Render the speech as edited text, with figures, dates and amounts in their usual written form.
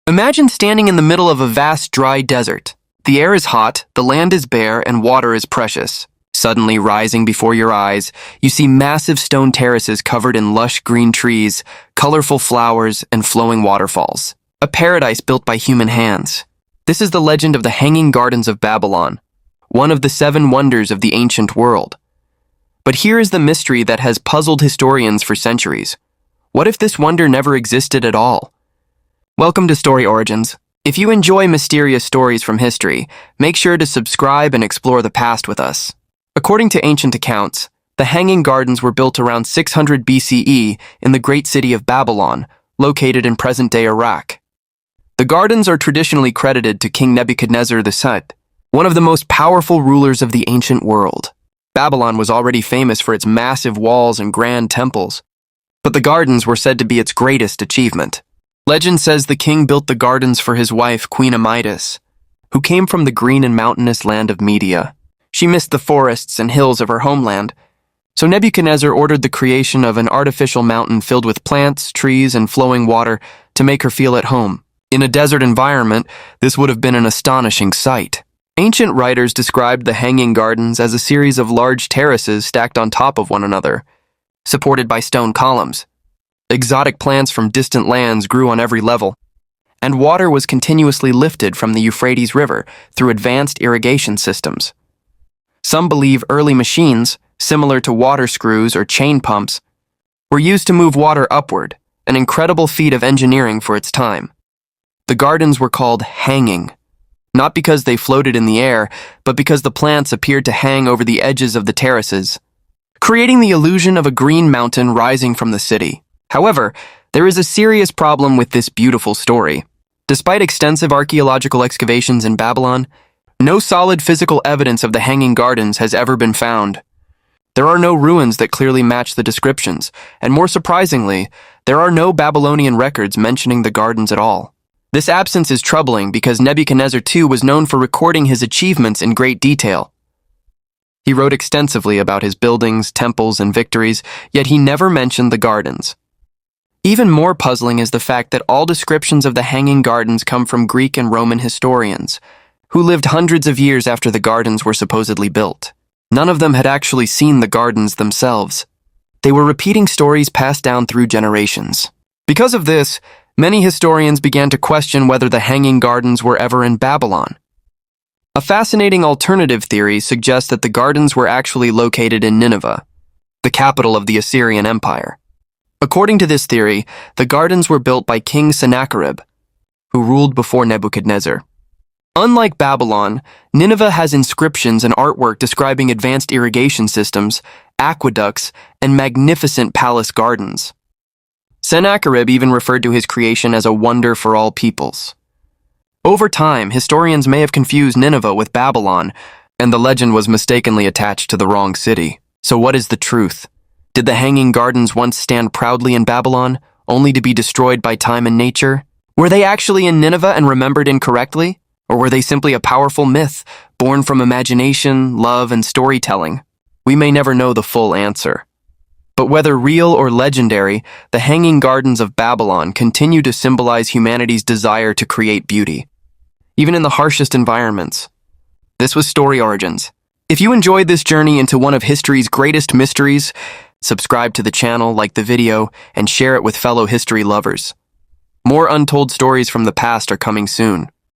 Imagine standing in the middle of a vast dry desert. The air is hot, the land is bare, and water is precious. Suddenly, rising before your eyes, you see massive stone terraces covered in lush green trees, colorful flowers, and flowing waterfalls. A paradise built by human hands. This is the legend of the Hanging Gardens of Babylon, one of the 7 wonders of the ancient world. But here is the mystery that has puzzled historians for centuries. What if this wonder never existed at all? Welcome to Story Origins. If you enjoy mysterious stories from history, make sure to subscribe and explore the past with us. According to ancient accounts, the Hanging Gardens were built around 600 BCE in the great city of Babylon, located in present-day Iraq. The gardens are traditionally credited to King Nebuchadnezzar II, one of the most powerful rulers of the ancient world. Babylon was already famous for its massive walls and grand temples, but the gardens were said to be its greatest achievement. Legend says the king built the gardens for his wife, Queen Amytis, who came from the green and mountainous land of Media. She missed the forests and hills of her homeland, so Nebuchadnezzar ordered the creation of an artificial mountain filled with plants, trees, and flowing water to make her feel at home. In a desert environment, this would have been an astonishing sight. Ancient writers described the Hanging Gardens as a series of large terraces stacked on top of one another, supported by stone columns. Exotic plants from distant lands grew on every level, and water was continuously lifted from the Euphrates River through advanced irrigation systems. Some believe early machines, similar to water screws or chain pumps, were used to move water upward, an incredible feat of engineering for its time. The gardens were called hanging, not because they floated in the air, but because the plants appeared to hang over the edges of the terraces, creating the illusion of a green mountain rising from the city. However, there is a serious problem with this beautiful story. Despite extensive archaeological excavations in Babylon, no solid physical evidence of the Hanging Gardens has ever been found. There are no ruins that clearly match the descriptions, and more surprisingly, there are no Babylonian records mentioning the gardens at all. This absence is troubling because Nebuchadnezzar II was known for recording his achievements in great detail. He wrote extensively about his buildings, temples, and victories, yet he never mentioned the gardens. Even more puzzling is the fact that all descriptions of the Hanging Gardens come from Greek and Roman historians, who lived hundreds of years after the gardens were supposedly built. None of them had actually seen the gardens themselves. They were repeating stories passed down through generations. Because of this, many historians began to question whether the Hanging Gardens were ever in Babylon. A fascinating alternative theory suggests that the gardens were actually located in Nineveh, the capital of the Assyrian Empire. According to this theory, the gardens were built by King Sennacherib, who ruled before Nebuchadnezzar. Unlike Babylon, Nineveh has inscriptions and artwork describing advanced irrigation systems, aqueducts, and magnificent palace gardens. Sennacherib even referred to his creation as a wonder for all peoples. Over time, historians may have confused Nineveh with Babylon, and the legend was mistakenly attached to the wrong city. So what is the truth? Did the Hanging Gardens once stand proudly in Babylon, only to be destroyed by time and nature? Were they actually in Nineveh and remembered incorrectly? Or were they simply a powerful myth, born from imagination, love, and storytelling? We may never know the full answer. But whether real or legendary, the Hanging Gardens of Babylon continue to symbolize humanity's desire to create beauty, even in the harshest environments. This was Story Origins. If you enjoyed this journey into one of history's greatest mysteries, subscribe to the channel, like the video, and share it with fellow history lovers. More untold stories from the past are coming soon.